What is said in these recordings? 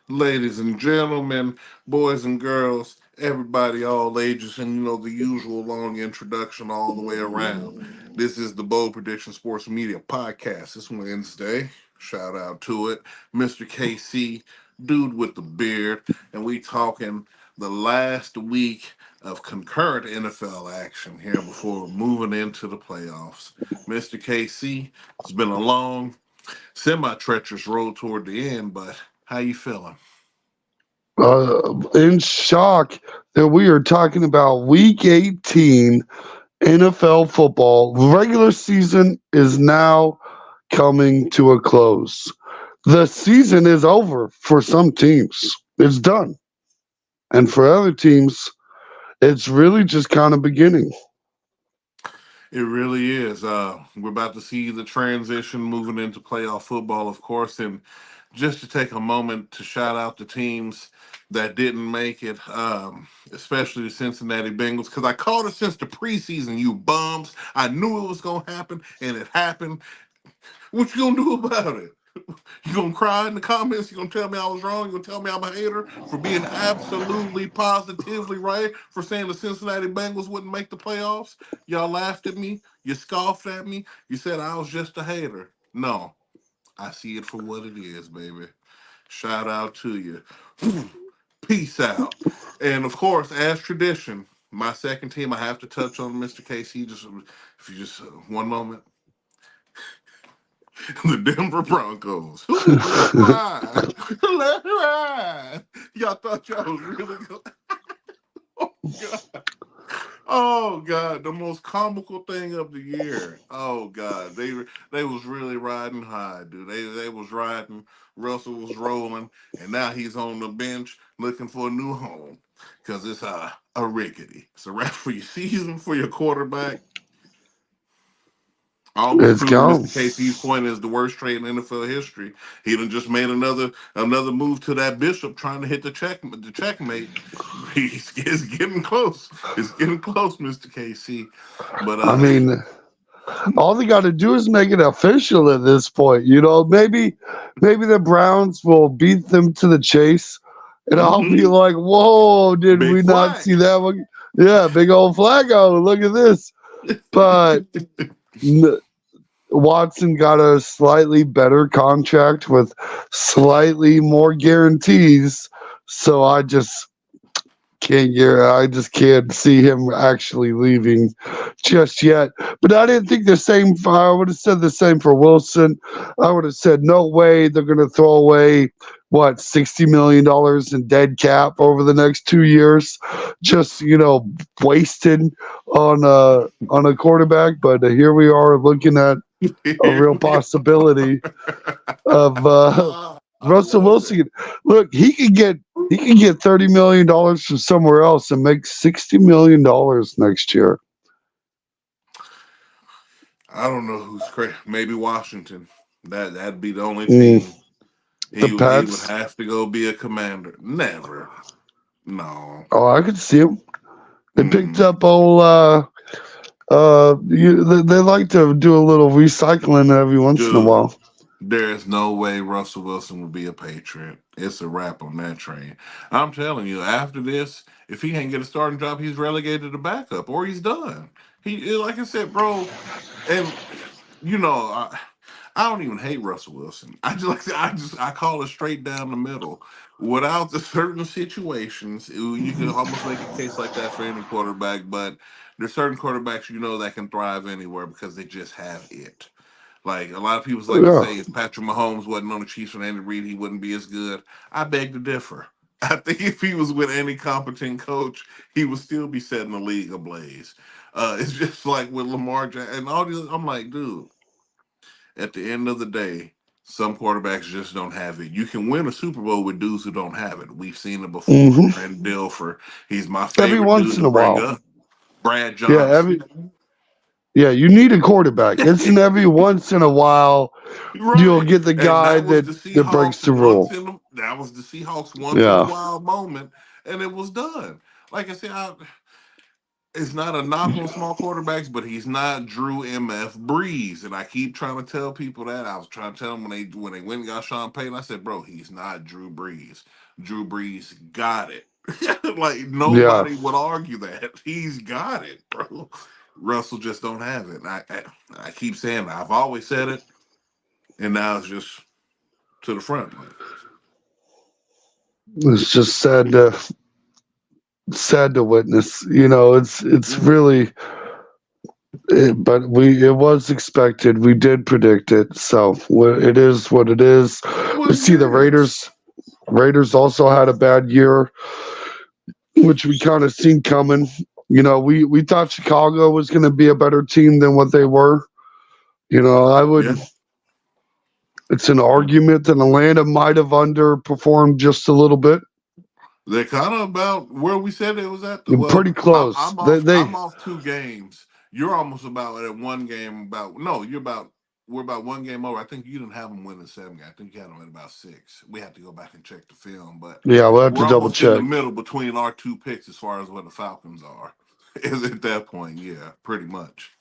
Ladies and gentlemen, boys and girls, everybody, all ages, and the usual long introduction all the way around. This is the Bold Prediction Sports Media Podcast. It's Wednesday. Shout out to it. Mr. KC, dude with the beard, and we talking the last week of concurrent NFL action here before moving into the playoffs. Mr. KC, it's been a long, semi-treacherous road toward the end, but how you feeling? In shock that we are talking about week 18 NFL football. Regular season is now coming to a close. The season is over for some teams. It's done. And for other teams, it's really just kind of beginning. It really is. We're about to see the transition moving into playoff football, of course, and just to take a moment to shout out the teams that didn't make it, especially the Cincinnati Bengals, because I called it since the preseason. You bums! I knew it was gonna happen, and it happened. What you gonna do about it? You gonna cry in the comments? You gonna tell me I was wrong? You gonna tell me I'm a hater for being absolutely positively right for saying the Cincinnati Bengals wouldn't make the playoffs? Y'all laughed at me. You scoffed at me. You said I was just a hater. No, I see it for what it is, baby. Shout out to you. Peace out. And of course, as tradition, my second team I have to touch on, Mr. KC. Just if you just one moment. The Denver Broncos. Ooh, let's ride. Let's ride. Y'all thought y'all was really good. Oh, God. Oh, God. The most comical thing of the year. Oh, God. They was really riding high, dude. They was riding. Russell was rolling. And now he's on the bench looking for a new home. Because it's a rickety. It's a wrap for your season, for your quarterback. Almost It's proving gone. Mr. KC's point is the worst trade in NFL history. He done just made another move to that Bishop, trying to hit the checkmate. It's getting close. It's getting close, Mr. KC. But I mean, all they got to do is make it official at this point. Maybe the Browns will beat them to the chase, and I'll be mhm, like, "Whoa, did big we not see flag. that one? Yeah, big old Flacco. Look at this." But n- Watson got a slightly better contract with slightly more guarantees, so I just can't see him actually leaving just yet. But I didn't think the same. I would have said the same for Wilson. I would have said no way they're going to throw away $60 million in dead cap over the next 2 years, just wasted on a quarterback. But here we are looking at a Here real we possibility of I Russell love it. Wilson. Look, he can get $30 million from somewhere else and make $60 million next year. I don't know who's crazy. Maybe Washington. That'd be the only Mm, team. the He would Pats. have to go be a commander. Never. No. Oh, I could see him. They picked Mm-mm. up old. They like to do a little recycling every once in a Dude, while. there is no way Russell Wilson would be a Patriot. It's a wrap on that train. I'm telling you, after this, if he can't get a starting job, he's relegated to backup or he's done. Like I said, bro, and you know, I don't even hate Russell Wilson. I call it straight down the middle. Without the certain situations, you can almost make a case like that for any quarterback, but there's certain quarterbacks that can thrive anywhere because they just have it. Like a lot of people like to Yeah. say, if Patrick Mahomes wasn't on the Chiefs with Andy Reid, he wouldn't be as good. I beg to differ. I think if he was with any competent coach, he would still be setting the league ablaze. It's just like with Lamar Jackson and all these. I'm like, dude, at the end of the day, some quarterbacks just don't have it. You can win a Super Bowl with dudes who don't have it. We've seen it before. hmm Trent Dilfer, he's my Every favorite once dude in to a bring while. up. Brad Yeah. Johnson. You need a quarterback. It's an every once in a while you'll Right. get the And guy that was that the that breaks Seahawks the once rule. in a that was the Seahawks once in a Yeah. wild moment, and it was done. Like I said, it's not a knock on small quarterbacks, but he's not Drew MF Brees. And I keep trying to tell people that. I was trying to tell them when they went and got Sean Payton, I said, bro, he's not Drew Brees. Drew Brees got it. Like Yeah, nobody would argue that. He's got it, bro. Russell just don't have it. And I keep saying that. I've always said it, and now it's just to the front. Like, it's just sad to witness. You know, it's really. But it was expected. We did predict it, so it is what it is. We what it see the is. Raiders. Raiders also had a bad year, which we kind of seen coming. You know, we thought Chicago was going to be a better team than what they were. You know, I would. Yeah. It's an argument that Atlanta might have underperformed just a little bit. They're kind of about where we said it was at. Well, Pretty close. I'm off. They I'm off 2 games. You're almost about at one game. About no, you're about. We're about one game over. I think you didn't have them winning 7 games. I think you had them at about 6. We have to go back and check the film, but Yeah, we'll have to we're double almost in the check. middle between our 2 picks as far as what the Falcons are. Is at that point, yeah, pretty much.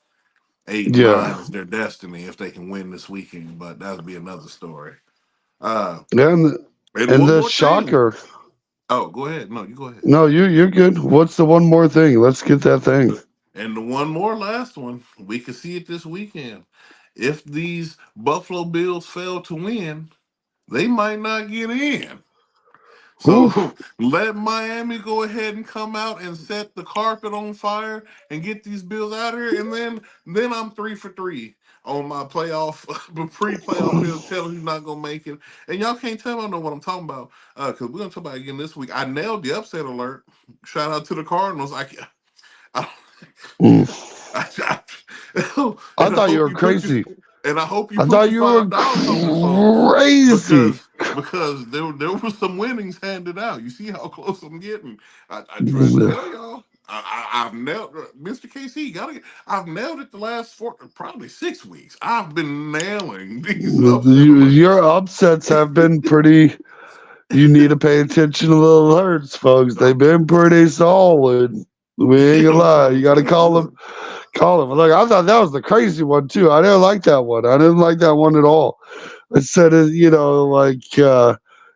8 and 9 Yeah, is their destiny if they can win this weekend, but that'll be another story. and And and one the more thing. shocker. Oh, go ahead. No, you go ahead. No, you're good. What's the one more thing? Let's get that thing. And the one more last one, we can see it this weekend. If these Buffalo Bills fail to win, they might not get in. Ooh, So let Miami go ahead and come out and set the carpet on fire and get these Bills out of here. And then I'm 3 for 3 on my playoff, pre-playoff Bills telling who's not gonna make it. And y'all can't tell me I know what I'm talking about. Because we're gonna talk about it again this week. I nailed the upset alert. Shout out to the Cardinals. I mm. I, I and I thought you hope were you put your crazy. and I hope you I put thought your you were $5 on it, folks, crazy. because there were some winnings handed out. You see how close I'm getting. I try to tell y'all. I've nailed Mr. KC. I've nailed it the last probably 6 weeks. I've been nailing these upset alerts. Your upsets have been pretty. You need to pay attention to the alerts, folks. They've been pretty solid. We ain't gonna I'm lie. trying You to got to tell you. call them. Call them. Look, I thought that was the crazy one too. I didn't like that one. I didn't like that one at all. I said, you know, like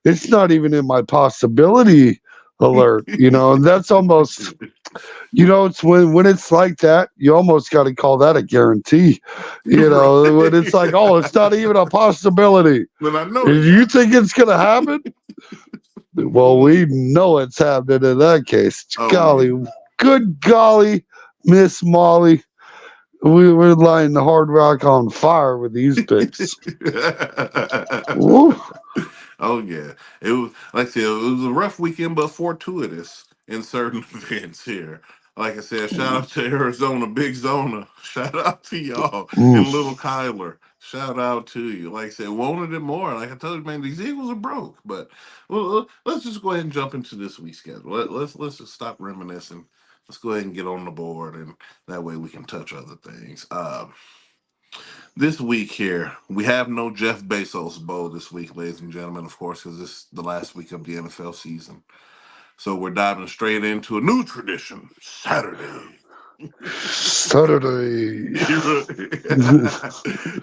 it's not even in my possibility alert. You know, and that's almost. You know, it's when it's like that, you almost got to call that a guarantee. You know, when it's like, oh, it's not even a possibility. Then I know they If you got think it's gonna happen, well, we know it's happening in that case. Oh Golly, yeah. good golly, Miss Molly. We're lighting the Hard Rock on fire with these picks. Woo. Oh yeah, it was like I said, it was a rough weekend, but fortuitous in certain events here. Like I said, shout out to Arizona, Big Zona. Shout out to y'all Mm. and little Kyler. Shout out to you. Like I said, wanted it more. Like I told you, man, these Eagles are broke. But let's just go ahead and jump into this week's schedule. Let's just stop reminiscing. Let's go ahead and get on the board, and that way we can touch other things. This week here, we have no Jeff Bezos Bowl this week, ladies and gentlemen, of course, because this is the last week of the NFL season. So we're diving straight into a new tradition, Saturday. Saturday.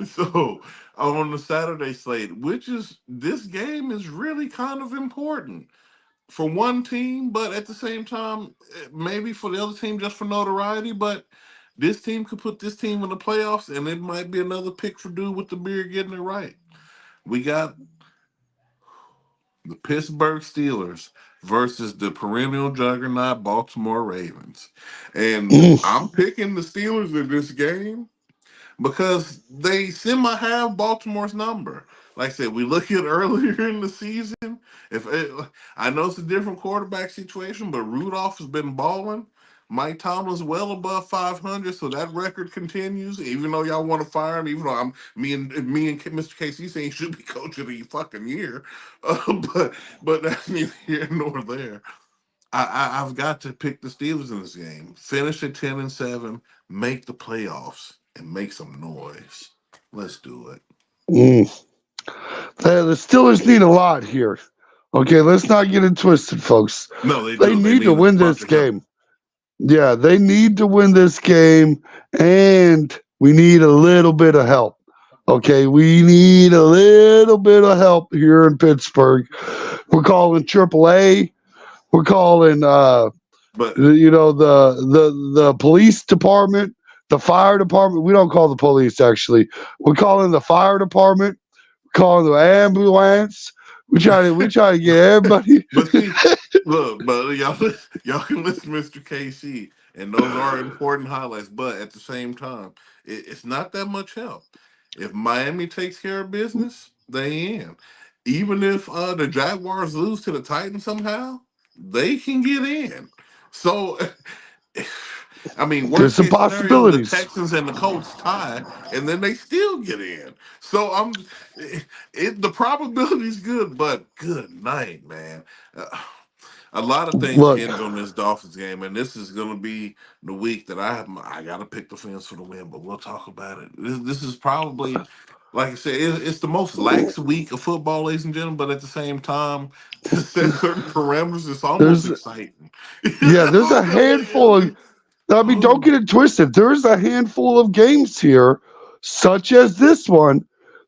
So on the Saturday slate, which is this game is really kind of important for one team, but at the same time, maybe for the other team just for notoriety. But this team could put this team in the playoffs, and it might be another pick for dude with the beard getting it right. We got the Pittsburgh Steelers versus the perennial juggernaut Baltimore Ravens. And Mm. I'm picking the Steelers in this game because they semi have Baltimore's number. Like I said, we look at earlier in the season. I know it's a different quarterback situation, but Rudolph has been balling. Mike Tomlin's well above 500, so that record continues. Even though y'all want to fire him, even though me and Mr. Casey saying he should be coach of the fucking year, but that's neither here nor there. I've got to pick the Steelers in this game. Finish at 10-7, make the playoffs, and make some noise. Let's do it. Mm. The Steelers need a lot here. Okay, let's not get it twisted, folks. No, they They do. They need to need a win bunch this of help. game. Yeah, they need to win this game, and we need a little bit of help. Okay, we need a little bit of help here in Pittsburgh. We're calling AAA. We're calling But the police department, the fire department. We don't call the police actually. We're calling the fire department, calling the ambulance. We try to get everybody. but see, look, but y'all can listen to Mr. KC, and those are important highlights. But at the same time, it's not that much help. If Miami takes care of business, they in. Even if the Jaguars lose to the Titans somehow, they can get in. So I mean, worst There's some case scenario, the possibilities. Texans and the Colts tie, and then they still get in. So the probability is good, but good night, man. Uh, a lot of things Look, hinge on this Dolphins game, and this is going to be the week that I got to pick the Fins for the win. But we'll talk about it. This is probably, like I said, it's the most lax week of football, ladies and gentlemen. But at the same time, to set certain parameters, it's almost there's exciting. yeah, there's a handful of. I mean, don't get it twisted. There's a handful of games here, such as this one,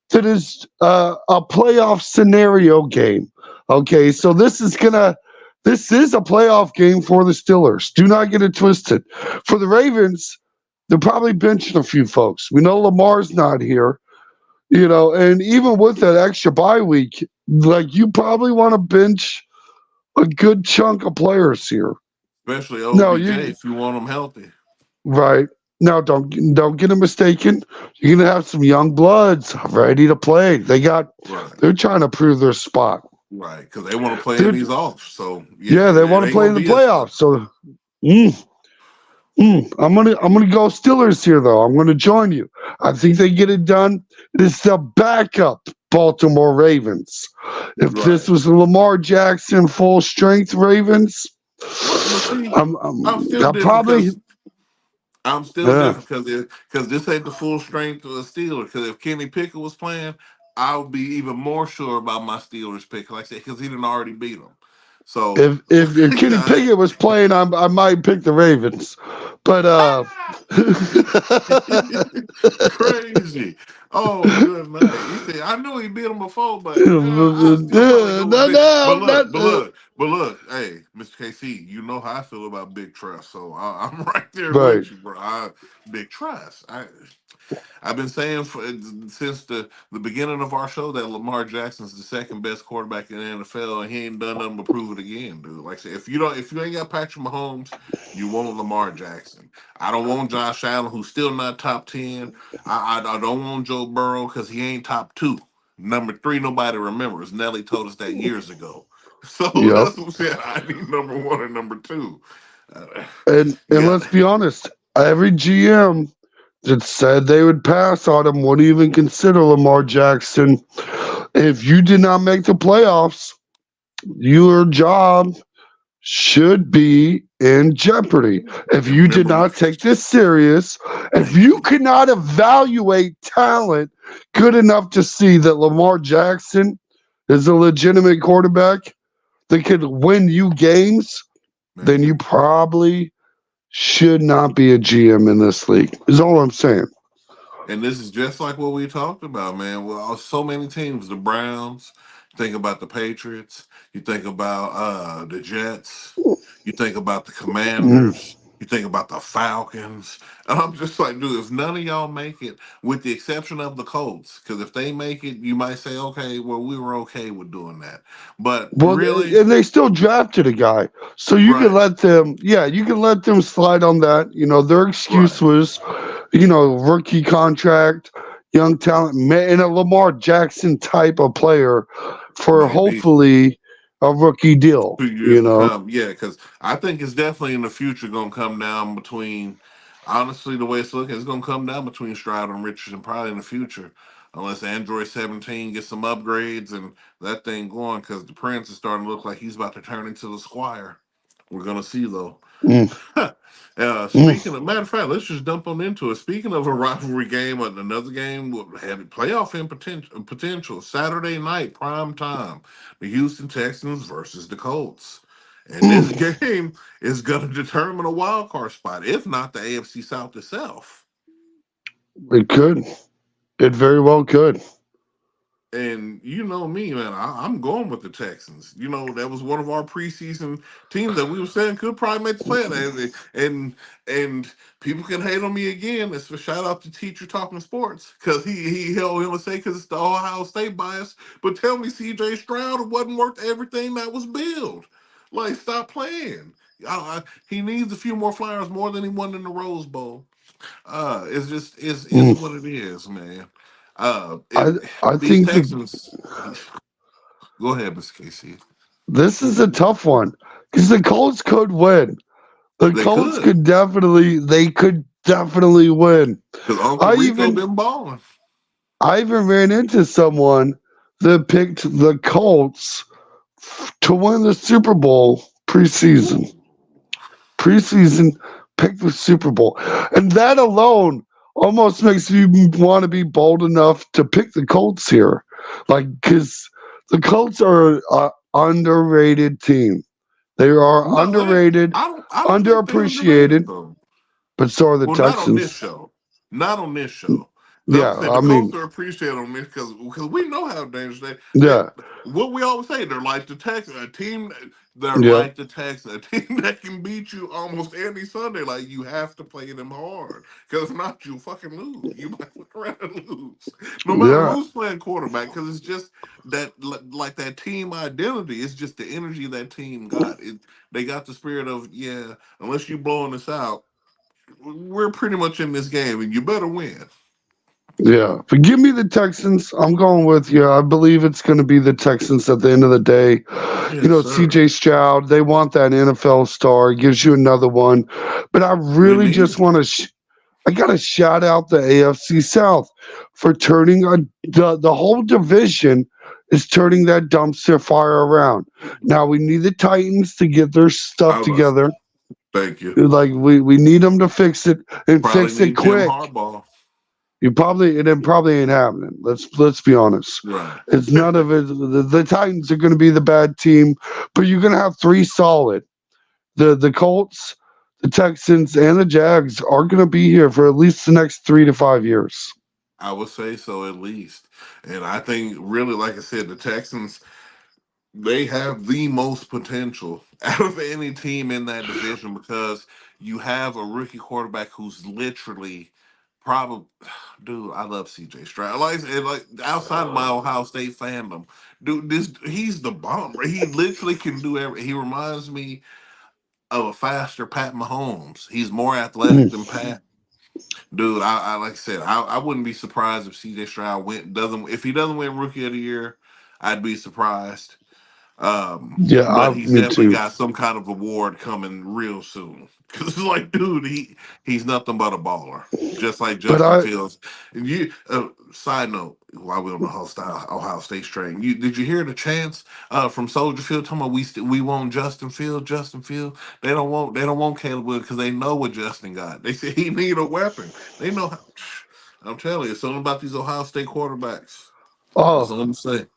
that is a playoff scenario game. Okay, so this is a playoff game for the Steelers. Do not get it twisted. For the Ravens, they're probably benching a few folks. We know Lamar's not here, and even with that extra bye week, like you probably want to bench a good chunk of players here. Especially No, OBJ you if you want them healthy. right. Now don't get it mistaken. You're gonna have some young bloods ready to play. Right, They're trying to prove their spot. right. Because they want to play in They're these off. So yeah, yeah, they it want to ain't play gonna in the be as fun. playoffs. So mm, I'm gonna go Steelers here though. I'm gonna join you. I think they get it done. It's the backup Baltimore Ravens. If this Right. was the Lamar Jackson full strength Ravens, But see, I'm, I'm I'm still I different probably because I'm still yeah. different because this ain't the full strength of the Steelers. Because if Kenny Pickett was playing, I would be even more sure about my Steelers pick. Like I said, because he didn't already beat them. So If Kenny yeah, Pickett was playing, I might pick the Ravens, but crazy. Oh, good night. He said, I knew he beat him before, but I still probably no, go with Big. But no, look, not but look, but look, hey, Mr. KC, you know how I feel about Big Trust. So I'm right there right. with you, bro. Big Trust. I've been saying since the beginning of our show that Lamar Jackson's the second best quarterback in the NFL, and he ain't done nothing but prove it again, dude. Like I said, if you ain't got Patrick Mahomes, you want Lamar Jackson. I don't want Josh Allen, who's still not top 10. I don't want Joe Burrow because he ain't top 2. Number 3, nobody remembers. Nelly told us that years ago. So Yep. that's what I'm saying. I need number 1 and number 2. Uh, And yeah, let's be honest, every GM that said they would pass on him wouldn't even consider Lamar Jackson. If you did not make the playoffs, your job should be in jeopardy. If and you did remember, not take this serious, if thank you you. could not evaluate talent good enough to see that Lamar Jackson is a legitimate quarterback that could win you games, then you Man. probably should not be a GM in this league. Is all I'm saying. And this is just like what we talked about, man. Well, so many teams, the Browns, think about the Patriots, you think about the Jets, you think about the Mm. Commanders, you think about the Falcons. And I'm just like, dude, if none of y'all make it, with the exception of the Colts, because if they make it, you might say, okay, well, we were okay with doing that. But Well, really, and they still drafted a guy, so you can right, let them. Yeah, you can let them slide on that. Their excuse right. was, rookie contract, young talent, and a Lamar Jackson type of player for Maybe hopefully a rookie deal. 2 years to come. Yeah, because I think it's definitely in the future going to come down between. Honestly, the way it's looking, it's going to come down between Stroud and Richardson probably in the future, unless Android 17 gets some upgrades and that thing going. Because the Prince is starting to look like he's about to turn into the Squire. We're going to see though. Mm, mm. Speaking of matter of fact, let's just dump on into it. Speaking of a rivalry game, another game had playoff in potential Saturday night prime time, the Houston Texans versus the Colts. And this game is going to determine a wild card spot, if not the AFC South itself. It could. It very well could. And you know me, man, I'm going with the Texans. You know, that was one of our preseason teams that we were saying could probably make the playoffs. And people can hate on me again. It's a shout out to Teacher Talking Sports because he'll say because it's the Ohio State bias. But tell me, CJ Stroud wasn't worth everything that was billed. Like, stop playing. He needs a few more flowers more than he won in the Rose Bowl. It's just it's Mm. what it is, man. I I These think Texans. Go ahead, Mr. Casey. this is a tough one because the Colts could win. The They Colts could could definitely win. because Uncle I Rico even been balling. I even ran into someone that picked the Colts to win the Super Bowl preseason. Ooh. Preseason picked the Super Bowl. And that alone almost makes me want to be bold enough to pick the Colts here. Like, because the Colts are an underrated team. They are No, underrated, I don't think they're underrated underappreciated, though. but so are the Well, not on this Texans. show. Not on this show. Because I'm Yeah, saying I the mean, Colts are appreciated on this because we know how dangerous they. yeah, What we always say, they're like the Texans, a team. They're yeah, like the Texans, a team that can beat you almost any Sunday. Like you have to play them hard because if not, you fucking lose. You might look around and lose, no matter yeah, who's playing quarterback. Because it's just that like that team identity. It's just the energy that team got. They got the spirit of yeah. Unless you blowing us out, we're pretty much in this game, and you better win. yeah. But give me the Texans. I'm going with you. I believe it's going to be the Texans at the end of the day. You Yes, know, sir. CJ Stroud, they want that NFL star. Gives you another one. But I They really need just it. want to. I got to shout out the AFC South for turning the whole division is turning that dumpster fire around. Now we need the Titans to get their stuff I was. together. Thank you. Like we need them to fix it and Probably fix it need Jim quick. Harbaugh. It probably ain't happening. Let's be honest. Right. It's none of it. The Titans are going to be the bad team, but you're going to have three solid. The Colts, the Texans, and the Jags are going to be here for at least the next 3 to 5 years. I would say so at least. And I think really, like I said, the Texans they have the most potential out of any team in that division because you have a rookie quarterback who's literally probably dude, I love CJ Stroud. Like outside of my Ohio State fandom, dude, this he's the bomb. He literally can do every he reminds me of a faster Pat Mahomes. He's more athletic than Mm. Pat. Dude, I like I said, I wouldn't be surprised if CJ Stroud doesn't if he doesn't win rookie of the year, I'd be surprised. Yeah, But he's me definitely too. got some kind of award coming real soon. Cause it's like, dude, he's nothing but a baller, just like But Justin I Fields. And you, side note, while we're on the Ohio State strain, did you hear the chants from Soldier Field talking about we want Justin Fields, Justin Fields. They don't want Caleb Williams because they know what Justin got. They said he need a weapon. They know how. I'm telling you, it's something about these Ohio State quarterbacks. That's all oh, I'm saying.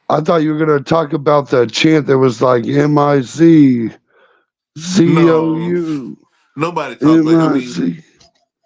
I thought you were gonna talk about the chant that was like No, MICCOU nobody talked about. I mean, MIC.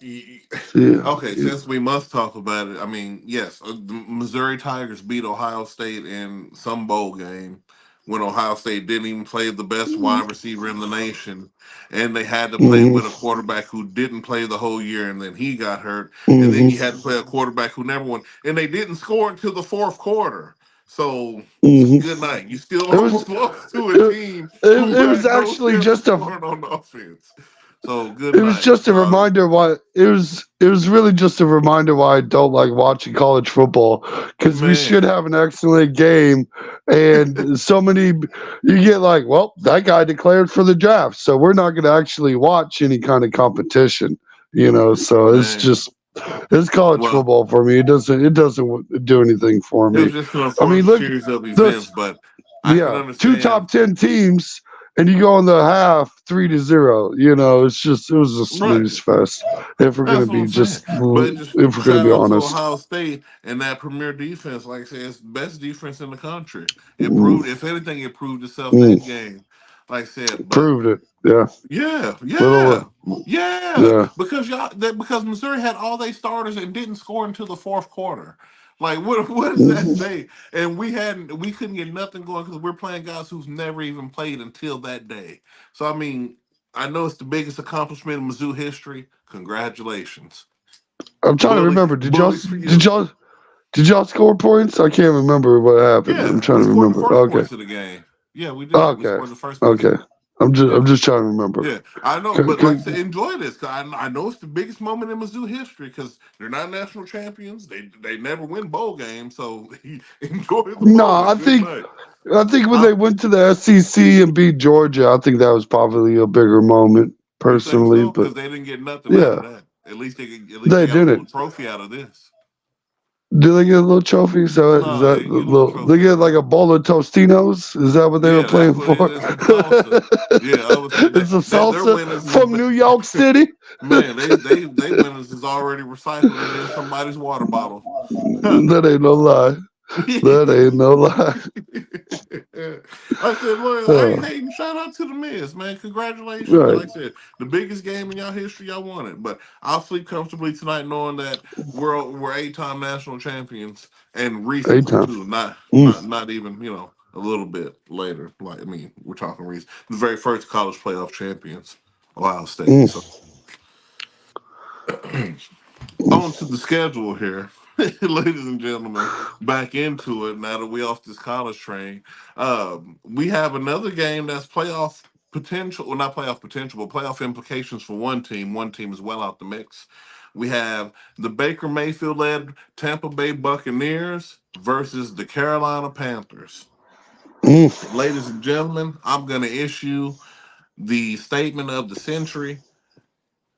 Y- Yeah, Okay, since we must talk about it, I mean, yes, the Missouri Tigers beat Ohio State in some bowl game when Ohio State didn't even play the best wide receiver in the nation, and they had to play hmm with a quarterback who didn't play the whole year, and then he got hurt, and then hmm you had to play a quarterback who never won, and they didn't score until the fourth quarter. So hmm good night. You still It was almost lost to a it, team who it was had no actually chance of just a scoring on offense. So good it was night. just a reminder why it was really just a reminder why I don't like watching college football because we should Man. have an excellent game and so many you get like well that guy declared for the draft so we're not going to actually watch any kind of competition so Man, it's college well, football for me it doesn't do anything for it was me. just an I mean unfortunate look series of events, this but I can yeah, two understand. top 10 teams, and you go in the half 3-0. It was a Right, snooze fest. If we're gonna that's what be I'm saying. just, But it just if we're gonna shout be out to honest. Ohio State and that premier defense. Like I said, it's the best defense in the country. It Mm, proved, if anything, it proved itself mm, that game. like I said, but Proved it. Yeah. yeah, yeah, Little. yeah. Yeah. Because Missouri had all their starters and didn't score until the fourth quarter. Like what does that Mhm. say? And we couldn't get nothing going because we're playing guys who's never even played until that day. So I mean, I know it's the biggest accomplishment in Mizzou history. Congratulations, I'm trying to remember. bully for you. Did y'all score points? I can't remember what happened. I'm Yeah, trying we to scored the remember. first Okay. points of the game. Yeah, we did. We Okay. scored the first points of Okay. the game. I'm Yeah. just trying to remember. Yeah, I know, C- but like I said, c- enjoy this. 'Cause I know it's the biggest moment in Mizzou history because they're not national champions. They never win bowl games, so enjoy the No, moment. Good night. I think when Huh? they went to the SEC and beat Georgia, I think that was probably a bigger moment You think personally. so? But Because they didn't get nothing out of yeah, that. At least they they got a little didn't. trophy out of this. Do they get a little trophy? So is No, they that the didn't get a little little? They trophy get out of like it. a bowl of Tostinos? Is that what they were Yeah, that's playing what it for? is. Some salsa. Yeah, I would say It's some that their salsa winners is from New York City. man. They winners is already recycled and in somebody's water bottle. That ain't no lie. That ain't no lie. I said, look, I ain't Oh, hating. Shout out to the Miz, man. Congratulations. right. Like I said, the biggest game in y'all history, y'all won it. But I'll sleep comfortably tonight knowing that we're 8-time national champions and Eight recently times. too. Mm. Not even, a little bit later. Like I mean, we're talking recent. The very first college playoff champions, Ohio State. Mm. So on to the schedule here, ladies and gentlemen. Back into it now that we off this college train. We have another game that's playoff potential, well, not playoff potential, but playoff implications for one team. One team is well out the mix. We have the Baker Mayfield led Tampa Bay Buccaneers versus the Carolina Panthers. Mm. Ladies and gentlemen, I'm going to issue the statement of the century.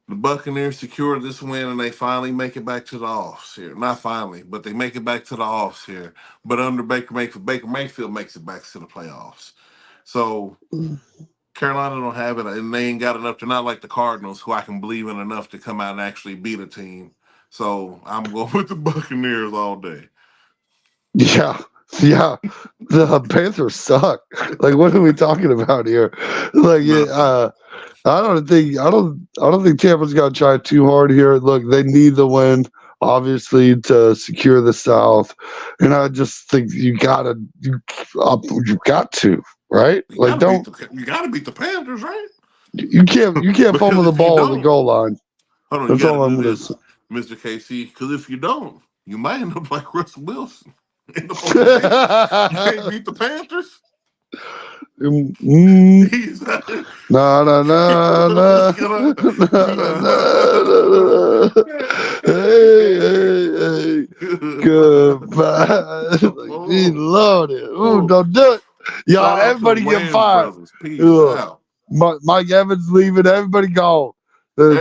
The Buccaneers secure this win and they finally make it back to the offs here. Not finally, but they make it back to the offs here. But under Baker Mayfield makes it back to the playoffs. So Carolina don't have it, and they ain't got enough. They're not like the Cardinals, who I can believe in enough to come out and actually beat a team. So I'm going with the Buccaneers all day. Yeah. Yeah. The Panthers suck. Like, what are we talking about here? Like, Nothing. I don't think Tampa's gonna try too hard here. Look, they need the win, obviously, to secure the South, and I just think you got to, right? Like, You gotta beat the Panthers, right? you can't Because fumble the if you ball on the don't, goal line. hold on, you That's got to all I'm do gonna this, say. Mr. KC. Because if you don't, you might end up like Russell Wilson, end up on the bench. You can't beat the Panthers. Mm, He's na na na na gonna, na na na. Hey, hey, hey. Goodbye. Like, he oh, loved it. Ooh, oh. don't do it. Y'all, Shout out to the everybody get Wayans fired. brothers. Peace Ugh. out. Mike Evans leaving. Everybody gone.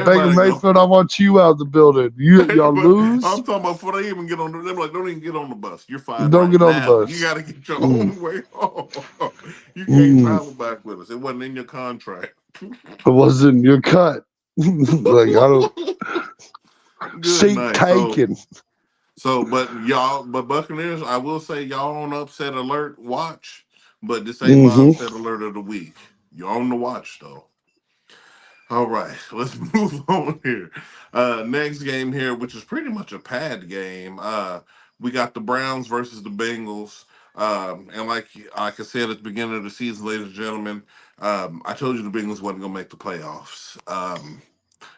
Baker Everybody go. Mayfield, I want you out the building. Y'all Everybody, lose. I'm talking about before they even get on the. They're like, don't even get on the bus. You're fired Don't right get on the now. You bus. got to get your Mm, own way home. You can't mm. travel back with us. It wasn't in your contract. It wasn't your cut. Like, I don't. Good Seat night. taken. But Buccaneers, I will say y'all on upset alert watch, but this ain't my Mm-hmm. upset alert of the week. You're on the watch though. All right, let's move on here. Next game here, which is pretty much a pad game. We got the Browns versus the Bengals. And like I said at the beginning of the season, ladies and gentlemen, I told you the Bengals wasn't gonna make the playoffs.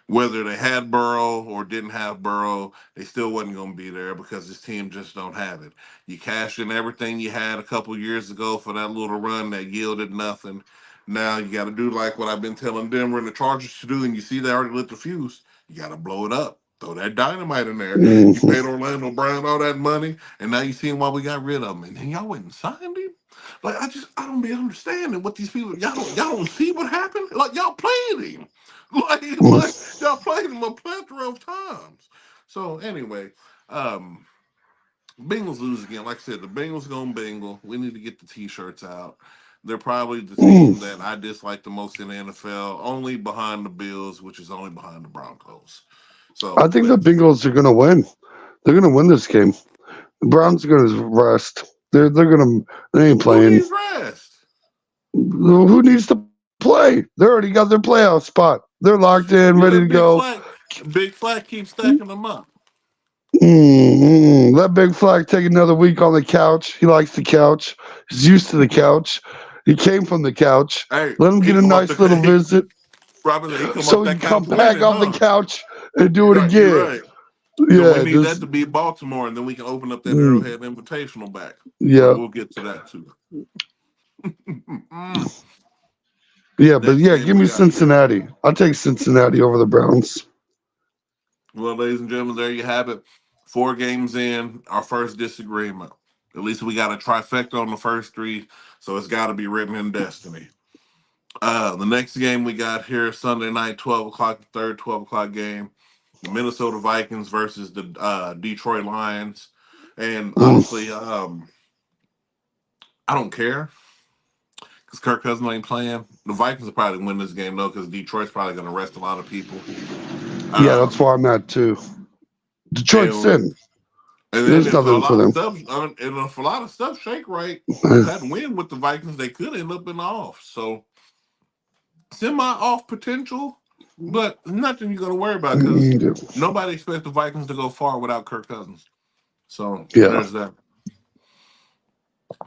Whether they had Burrow or didn't have Burrow, they still wasn't going to be there because this team just don't have it. You cashed in everything you had a couple years ago for that little run that yielded nothing. Now you got to do like what I've been telling Denver and the Chargers to do, and you see they already lit the fuse. You got to blow it up. Throw that dynamite in there. You Mm-hmm. paid Orlando Brown all that money, and now you seeing why we got rid of him. And then y'all went and signed him. Like I don't be understanding what these people. Y'all don't see what happened. Like y'all played him. Like y'all played him a plethora of times. So anyway, um, Bengals lose again. Like I said, the Bengals gonna Bengal. We need to get the t-shirts out. They're probably the Mm. team that I dislike the most in the NFL, only behind the Bills, which is only behind the Broncos. I So think the Bengals are going to win. They're going to win this game. The Browns are going to rest. They're going to. They ain't who playing. needs rest? Who needs to play. They already got their playoff spot. They're locked in, Yeah, ready to go. Big Flat keeps stacking them up. Let Big Flag take another week on the couch. He likes the couch. He's used to the couch. He came from the couch. Hey, Let him he get a come up nice little the visit Robin. He come up so he that can come couch back winning, off the huh? couch and do You're it right. You're again. right. Because we Yeah, need that just to beat Baltimore, and then we can open up that mm, Arrowhead Invitational back. But yeah, we'll get to that too. Mm. yeah, but Next yeah, game give we me got here. Cincinnati. I'll take Cincinnati over the Browns. Well, ladies and gentlemen, there you have it. 4 games in, our first disagreement. At least we got a trifecta on the first 3, so it's got to be written in destiny. The next game we got here Sunday night, 12 o'clock, the third 12 o'clock game. The Minnesota Vikings versus the Detroit Lions. And Mm, honestly, I don't care because Kirk Cousins ain't playing. The Vikings will probably win this game though because Detroit's probably going to rest a lot of people. yeah, that's Um, where I'm at too. Detroit's and in. and There's if a nothing for lot of them. stuff, and if a lot of stuff shake right with that win with the Vikings, they could end up in the off. So semi off potential, but nothing you got to worry about because nobody expects the Vikings to go far without Kirk Cousins. So Yeah, there's that.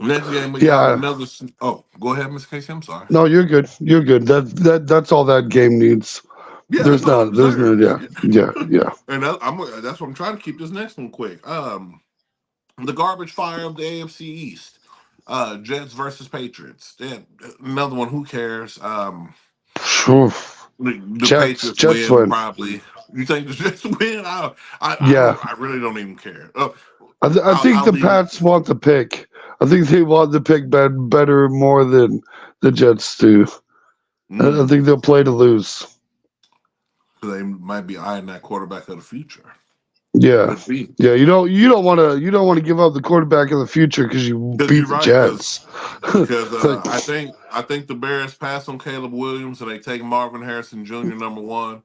Next game we got yeah. another. Oh, go ahead, Miss Casey. I'm sorry. No, you're good. You're good. That's all that game needs. Yeah, that's all it There's no, deserves. yeah, yeah, yeah. And that's what I'm trying to keep this next one quick. The garbage fire of the AFC East. Jets versus Patriots. Yeah, another one. Who cares? Phew. The Patriots Jets win win. probably. You think the Jets win? I Yeah, don't. I really don't even care. I think I'll the leave. Pats want the pick. I think they want the pick better more than the Jets do. I Mm, think they'll play to lose. they might be eyeing that quarterback of the future. Yeah, Could be. yeah. You don't want to give up the quarterback of the future because you Because beat you're the right. Jets. Because Like, I think the Bears pass on Caleb Williams and they take Marvin Harrison Jr. number 1.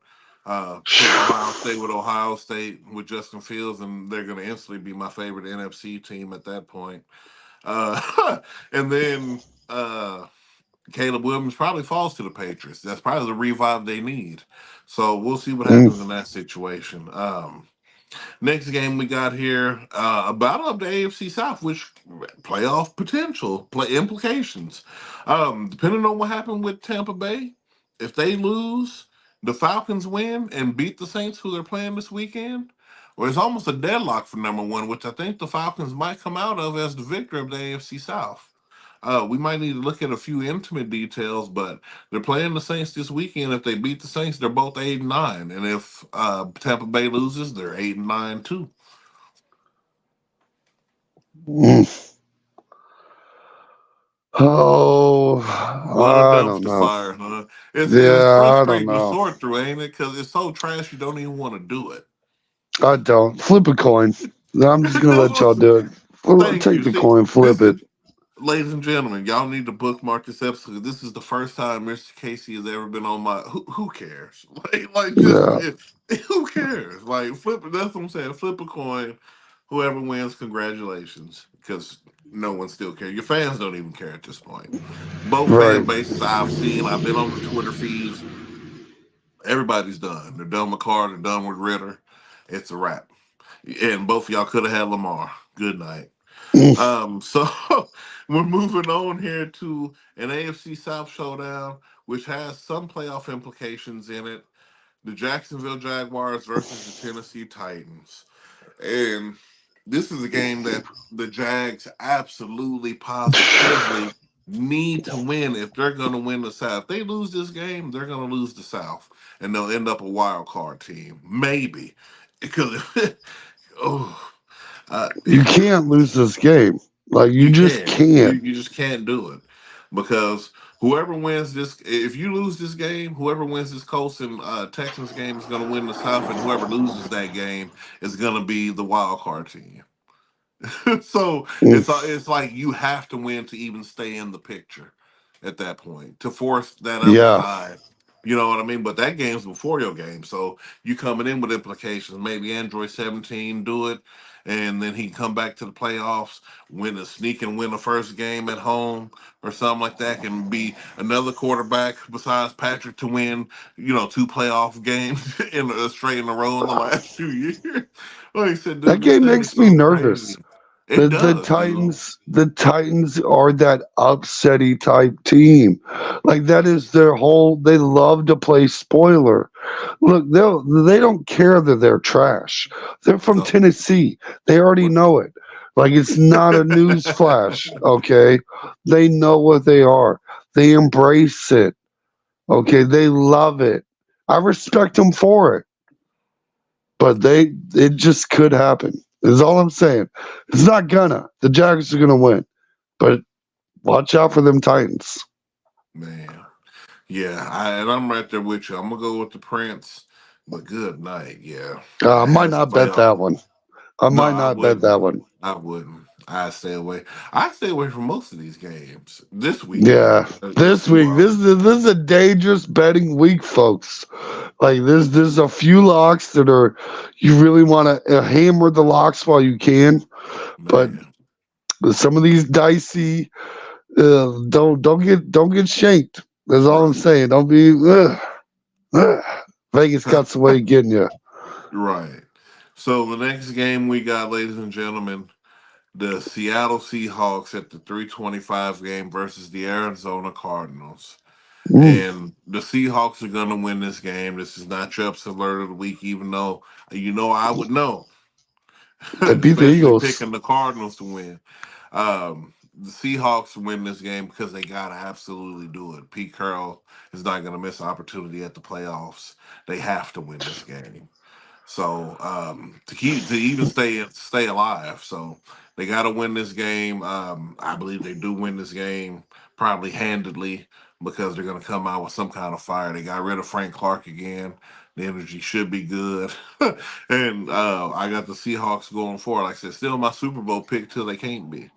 Pick Ohio State with Ohio State with Justin Fields, and they're going to instantly be my favorite NFC team at that point. And then Caleb Williams probably falls to the Patriots. That's probably the revive they need. So we'll see what mm, happens in that situation. Next game we got here, a battle of the AFC South, which playoff potential, play implications. Depending on what happened with Tampa Bay, if they lose, the Falcons win and beat the Saints, who they're playing this weekend. Or it's almost a deadlock for number 1, which I think the Falcons might come out of as the victor of the AFC South. We might need to look at a few intimate details, but they're playing the Saints this weekend. If they beat the Saints, they're both 8-9, and if Tampa Bay loses, they're 8-9 too. mm. Oh, What a I don't dumpster know. fire, huh? It's Yeah, I don't frustrating to know. sort through, ain't it? Because it's so trash you don't even want to do it. I don't. Flip a coin. I'm just gonna let y'all do it. Thank Take you. the See, coin, flip this it. is, ladies and gentlemen, y'all need to bookmark this episode. This is the first time Mr. Casey has ever been on my. Who cares? Just Yeah, who cares? Like flip. That's what I'm saying. Flip a coin. Whoever wins, congratulations. Because no one still cares. Your fans don't even care at this point. Both fan right. bases I've seen. I've been on the Twitter feeds. Everybody's done. They're done with Carr. They're done with Ritter. It's a wrap. And both of y'all could have had Lamar. Good night. Mm, So we're moving on here to an AFC South showdown, which has some playoff implications in it. The Jacksonville Jaguars versus the Tennessee Titans. And this is a game that the Jags absolutely positively need to win if they're going to win the South. If they lose this game, they're going to lose the South, and they'll end up a wild card team, maybe. Because oh, uh, you can't lose this game. Like you you just can't. You can't. you just can't do it because whoever wins this, if you lose this game, whoever wins this Colts and Texans game is going to win the South, and whoever loses that game is going to be the wild card team. So Mm, it's like you have to win to even stay in the picture at that point to force that other yeah, side. You know what I mean? But that game's before your game. So you coming in with implications. Maybe Android 17 do it, and then he can come back to the playoffs, sneak and win the first game at home or something like that. Can be another quarterback besides Patrick to win, two playoff games straight in a row in the last few years. Like I said, That dude, this game thing is makes me so nervous. crazy. It does, dude. The Titans are that upsetty type team. Like that is their whole. They love to play spoiler. Look, they don't care that they're trash. They're from So, Tennessee. They already what? know it. Like it's not a news flash. Okay, they know what they are. They embrace it. Okay, they love it. I respect them for it. But it just could happen. Is all I'm saying. It's not gonna. The Jaguars are gonna win, but watch out for them Titans. Man. Yeah, and I'm right there with you. I'm gonna go with the Prince, but good night. Yeah, I might as a not bet playoff. that one. I No, might I not bet that wouldn't. one. I wouldn't. I stay away. I stay away from most of these games this weekend. Yeah, Let's this see where week I'm. this is a dangerous betting week, folks. Like there's a few locks that are you really want to hammer the locks while you can, but Man, some of these dicey don't get shanked. That's all I'm right, saying. Don't be ugh. Vegas got some way of getting you. right. So the next game we got, ladies and gentlemen, the Seattle Seahawks at the 325 game versus the Arizona Cardinals. Mm, And the Seahawks are going to win this game. This is not your upset alert of the week, even though I would know, they beat the especially Eagles. picking the Cardinals to win. The Seahawks win this game because they got to absolutely do it. Pete Carroll is not going to miss an opportunity at the playoffs. They have to win this game. So to even stay alive, so they got to win this game. I believe they do win this game probably handedly because they're going to come out with some kind of fire. They got rid of Frank Clark again. The energy should be good, and I got the Seahawks going forward. Like I said, still my Super Bowl pick till they can't be.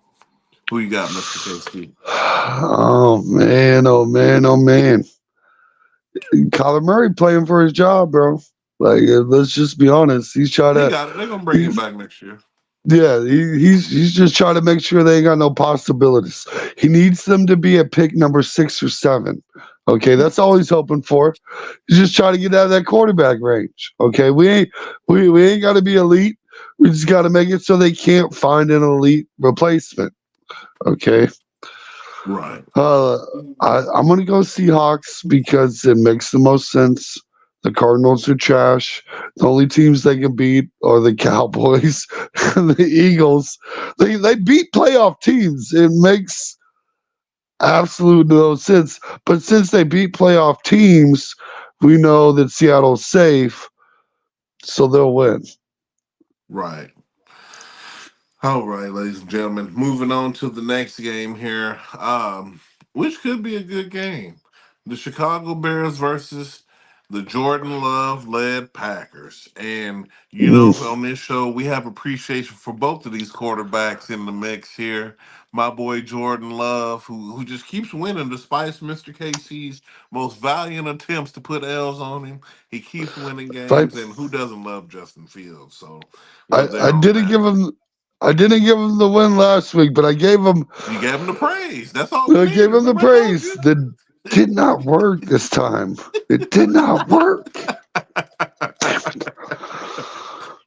Who you got, Mister KC? Oh man, oh man, oh man. Kyler Murray playing for his job, bro. Like let's just be honest. He's trying He to got it. They're gonna bring him he's back next year. yeah, he's just trying to make sure they ain't got no possibilities. He needs them to be at pick number 6 or 7. Okay, that's all he's hoping for. He's just trying to get out of that quarterback range. Okay, we ain't got to be elite. We just got to make it so they can't find an elite replacement. Okay. Right. Uh, I'm gonna go Seahawks because it makes the most sense. The Cardinals are trash. The only teams they can beat are the Cowboys and the Eagles. They beat playoff teams. It makes absolute no sense. But since they beat playoff teams, we know that Seattle's safe, so they'll win. Right. All right, ladies and gentlemen. Moving on to the next game here, which could be a good game. The Chicago Bears versus the Jordan Love led Packers. And, Mm, on this show, we have appreciation for both of these quarterbacks in the mix here. My boy Jordan Love, who just keeps winning despite Mr. KC's most valiant attempts to put L's on him. He keeps winning games, Fight. and who doesn't love Justin Fields? So we're I, I there on didn't that. give him. I didn't give him the win last week, but I gave him You gave him the praise. That's all we needed. Gave him the Remember I told praise. you? That did not work this time. It did not work.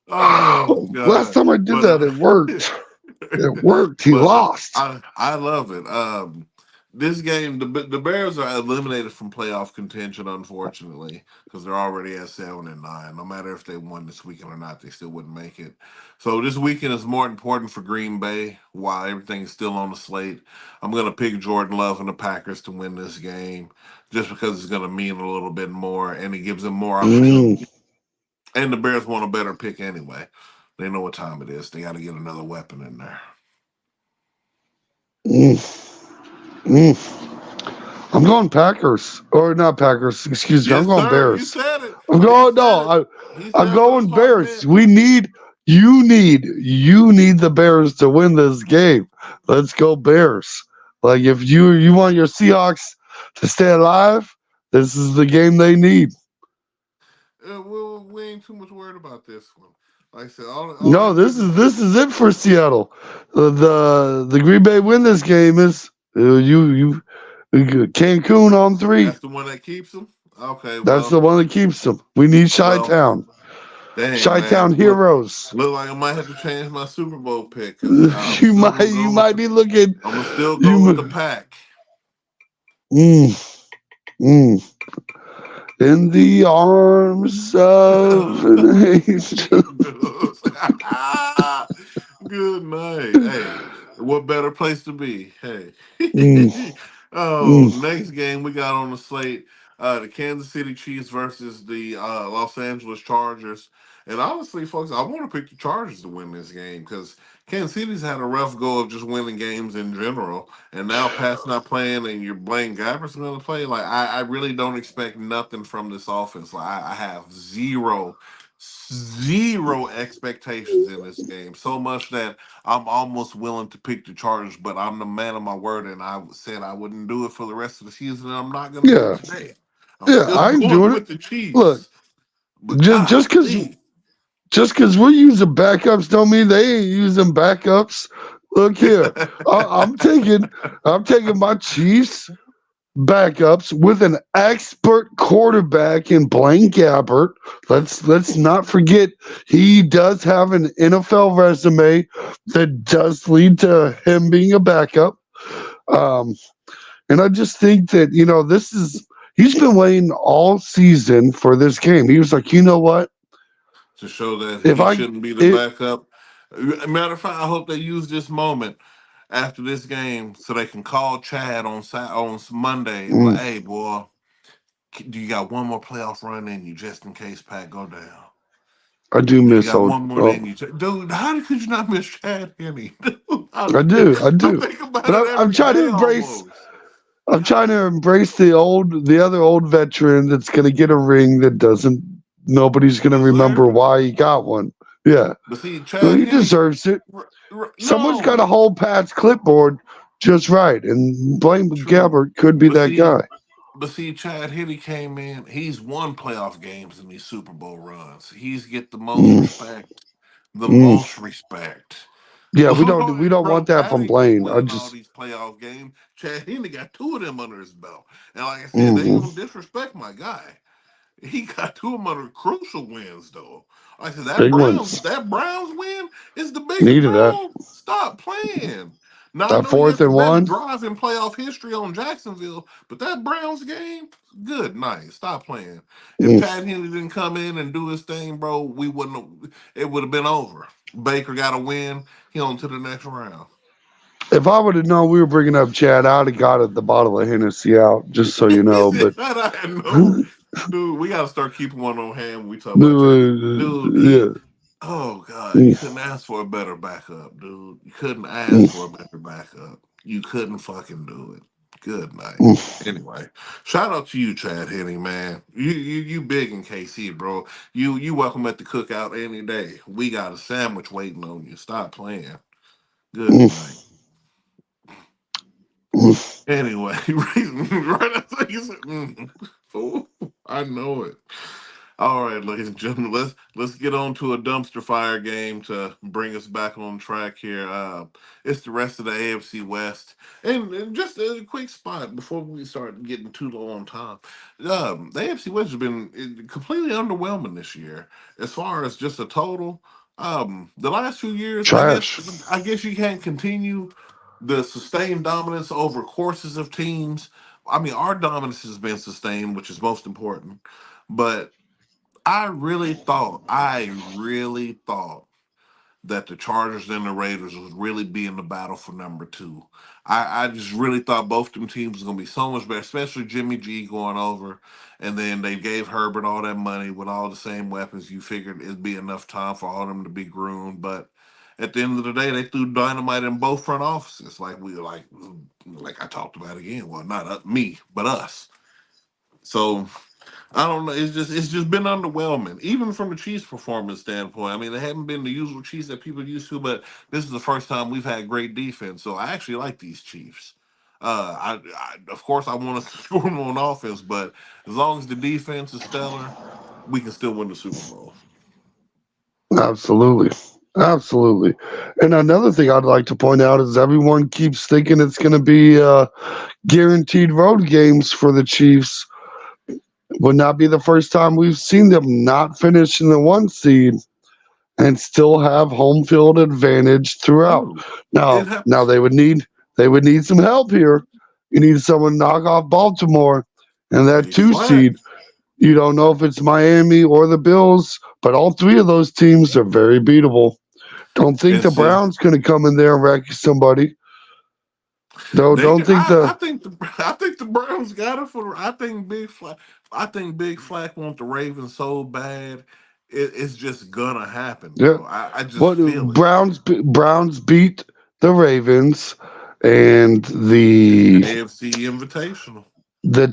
Oh Last God. time I did But that, it worked. It worked. He but lost. I love it. This game, the Bears are eliminated from playoff contention, unfortunately, because they're already at 7-9. No matter if they won this weekend or not, they still wouldn't make it. So this weekend is more important for Green Bay. While everything is still on the slate, I'm going to pick Jordan Love and the Packers to win this game, just because it's going to mean a little bit more, and it gives them more Mm, opportunity. And the Bears want a better pick anyway. They know what time it is. They got to get another weapon in there. mm, mm. I'm going Packers or not Packers. Excuse me. I'm Yes, going sir. You Bears. said it. I'm He going said no. it. He I'm said what his going heart Bears. meant. You need the Bears to win this game. Let's go Bears. Like if you want your Seahawks to stay alive, This is the game they need. We ain't too much worried about this one. Like I said, all No, that matters. this is it for Seattle. The Green Bay win this game is Cancun on three. That's the one that keeps them. Okay, That's well, the one that keeps them. We need Chi well, Town. dang Chi man, Town heroes. look like I might have to change my Super Bowl pick because I'm You still might gonna you go with might the. be looking I'm gonna still go with the you pack. mm, mm, in the arms of an angel. Good night. Hey, what better place to be? Hey. Mm, Oh, mm. next game we got on the slate, the Kansas City Chiefs versus the Los Angeles Chargers. And honestly, folks, I want to pick the Chargers to win this game because Kansas City's had a rough go of just winning games in general. And now Pat's not playing and you're Blaine Gabbert's going to play. Like, I really don't expect nothing from this offense. Like, I have zero expectations in this game. So much that I'm almost willing to pick the Chargers, but I'm the man of my word, and I said I wouldn't do it for the rest of the season, and I'm not going to do it Yeah, today. I'm yeah, still I ain't going doing it. with the Look, Chiefs, but just just cause golly, just cause we're using backups don't mean they ain't using backups. Look here, I'm taking my Chiefs backups with an expert quarterback in Blaine Gabbert. Let's not forget he does have an NFL resume that does lead to him being a backup. Um, and I just think that this is he's been waiting all season for this game. He was like, you know what? to show that If he I shouldn't be the it, backup. Matter of fact, I hope they use this moment after this game so they can call Chad on Monday and be like, mm, "Hey, boy, do you got one more playoff run in you just in case Pat go down?" I do Do you miss got old. one more Oh, than you? Dude, how could you not miss Chad Henne? Dude, I I do. think about But it I'm every trying to day embrace. almost. I'm trying to embrace the other old veteran that's going to get a ring that doesn't. Nobody's going to remember Deserve it. why he got one. Yeah, But see, no, Chad he Henne, deserves it. Someone's got to no, hold Pat's clipboard just right, and Blaine true. Gabbert could be But that see, guy. but see, Chad Henne came in. He's won playoff games in these Super Bowl runs. He's get the most Mm, respect. The mm. most respect. Yeah, we Like, don't bro, want that Pat from ain't been Blaine. I winning all just these playoff games. Chad Henne got two of them under his belt. And like I said, they ain't mm, gonna disrespect my guy. He got two of them under crucial wins though. Like I said, big ones. That Browns win is the biggest, Needed that. bro. Stop playing. Now I That know he fourth had the and best one. drive in playoff history on Jacksonville, but that Browns game, good night. Stop playing. If Mm. Chad Henne didn't come in and do his thing, bro, we wouldn't have, it would have been over. Baker got a win, he on to the next round. If I would have known we were bringing up Chad, I'd have got the bottle of Hennessy out, just so you He know. said But that I know. Dude, we gotta start keeping one on hand when we talk about Chad. Dude, yeah. oh God, you Mm, couldn't ask for a better backup, dude. You couldn't ask mm, for a better backup. You couldn't fucking do it. Good night. mm. Anyway, shout out to you, Chad Henne, man. You big in KC, bro. You welcome at the cookout any day. We got a sandwich waiting on you. Stop playing. Good Mm, night. mm. Anyway, right after you said, fool, I know it. All right, ladies and gentlemen, let's get on to a dumpster fire game to bring us back on track here. It's the rest of the AFC West, and just a quick spot before we start getting too low on time. The AFC West has been completely underwhelming this year as far as just a total. The last few years, Trash. I guess you can't continue the sustained dominance over courses of teams. I mean, our dominance has been sustained, which is most important, but I really thought that the Chargers and the Raiders would really be in the battle for number two. I just really thought both them teams was gonna be so much better, especially Jimmy G going over, and then they gave Herbert all that money with all the same weapons. You figured it'd be enough time for all of them to be groomed, but at the end of the day, they threw dynamite in both front offices, like I talked about again. Well, not me, but us. So I don't know. It's just been underwhelming, even from the Chiefs' performance standpoint. I mean, they haven't been the usual Chiefs that people used to, but this is the first time we've had great defense. So I actually like these Chiefs. Of course, I want to score them on offense, but as long as the defense is stellar, we can still win the Super Bowl. Absolutely. Absolutely. And another thing I'd like to point out is everyone keeps thinking it's going to be guaranteed road games for the Chiefs. Would not be the first time we've seen them not finish in the one seed and still have home field advantage throughout. Oh, it Now happens. they would need some help here. You need someone to knock off Baltimore and that Big two flat. seed. You don't know if it's Miami or the Bills, but all three of those teams are very beatable. Don't think And the see, Browns going to come in there and wreck somebody. they, Don't think I the think I think the Browns got it for. I think Big Flack want the Ravens so bad. It's just gonna happen, yeah. bro. I just What feel it. Browns beat the Ravens and It's the the AFC Invitational.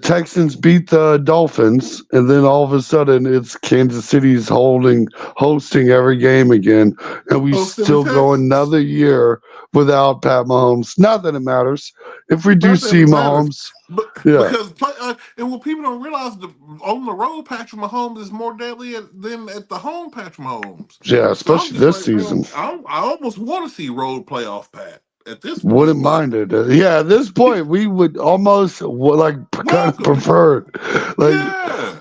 Texans beat the Dolphins, and then all of a sudden it's Kansas City's hosting every game again, and we Hosting the still go Texans. another year without Pat Mahomes. Not that it matters. If we do Not that see it matters, Mahomes, but yeah, because and what people don't realize, on the road, Patrick Mahomes is more deadly than at the home, Patrick Mahomes. yeah, So I'm especially just this like, season. bro, I almost want to see road playoff Pat at this Wouldn't point, but mind it. Yeah, at this point, we would almost like kind of welcome it. prefer it. Like, Yeah.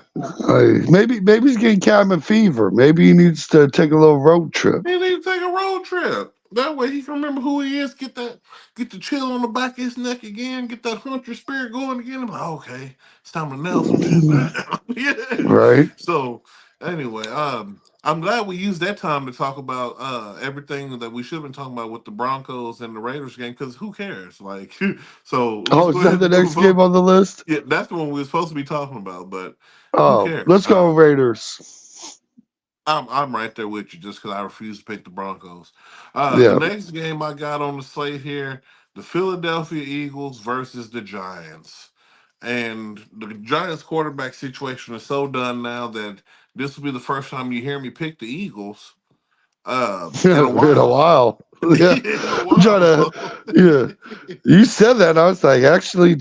maybe he's getting cabin fever. Maybe he needs to take a little road trip. He need to take a road trip. That way he can remember who he is. Get the chill on the back of his neck again. Get that hunter spirit going again. I'm like, okay, it's time to nail some shit down. Yeah. Right? So anyway, I'm glad we used that time to talk about everything that we should have been talking about with the Broncos and the Raiders game. Because who cares? Like, so let's Oh, go is that ahead the and next move game on. on the list? Yeah, that's the one we were supposed to be talking about. But who Oh, cares? let's go Raiders. I'm right there with you just because I refuse to pick the Broncos. The Yeah. next game I got on the slate here, the Philadelphia Eagles versus the Giants. And the Giants quarterback situation is so done now that this will be the first time you hear me pick the Eagles in a In a while. while. Yeah. In a I'm trying while. to, So yeah. You said that. And I was like, actually,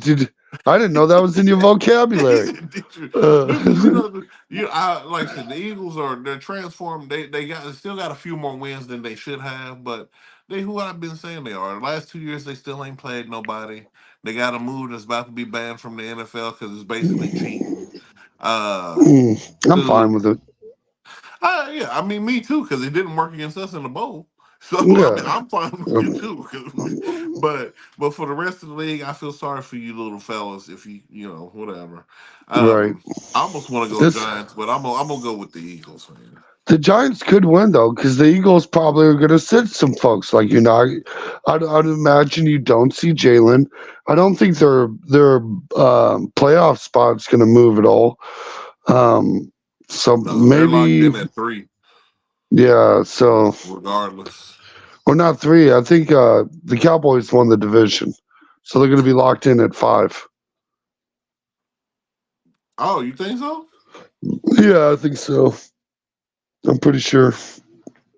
I didn't know that was in your vocabulary. Did you, because Uh, I like I said, the Eagles they're transformed. They still got a few more wins than they should have, but they who I've been saying they are. The last 2 years they still ain't played nobody. They got a move that's about to be banned from the NFL because it's basically cheating. Uh, I'm fine dude, with it. yeah, I mean me too because it didn't work against us in the bowl. So I mean Yeah. I'm fine with it Um, too. But for the rest of the league, I feel sorry for you little fellas if whatever. right. I almost want to go This Giants, but I'm gonna go with the Eagles, man. The Giants could win though, because the Eagles probably are going to sit some folks. Like I'd imagine you don't see Jalen. I don't think their playoff spot's going to move at all. Um, so No, they're locked maybe in at 3, yeah. So regardless. we're not three. I think the Cowboys won the division, so they're going to be locked in at 5. Oh, you think so? Yeah, I think so. I'm pretty sure.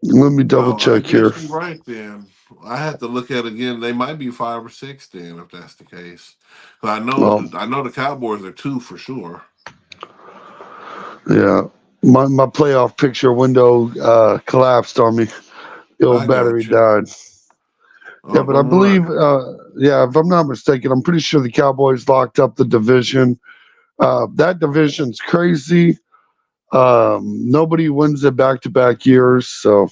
Let me double Well, I check here. guess you're right then. I have to look at it again. They might be 5 or 6 then, if that's the case. 'Cause Well, I know the Cowboys are 2 for sure. yeah. My playoff picture window collapsed on me. The old I battery got you. died. Yeah, Oh, but I don't believe, worry. yeah, if I'm not mistaken, I'm pretty sure the Cowboys locked up the division. That division's crazy. Nobody wins it back to back years, so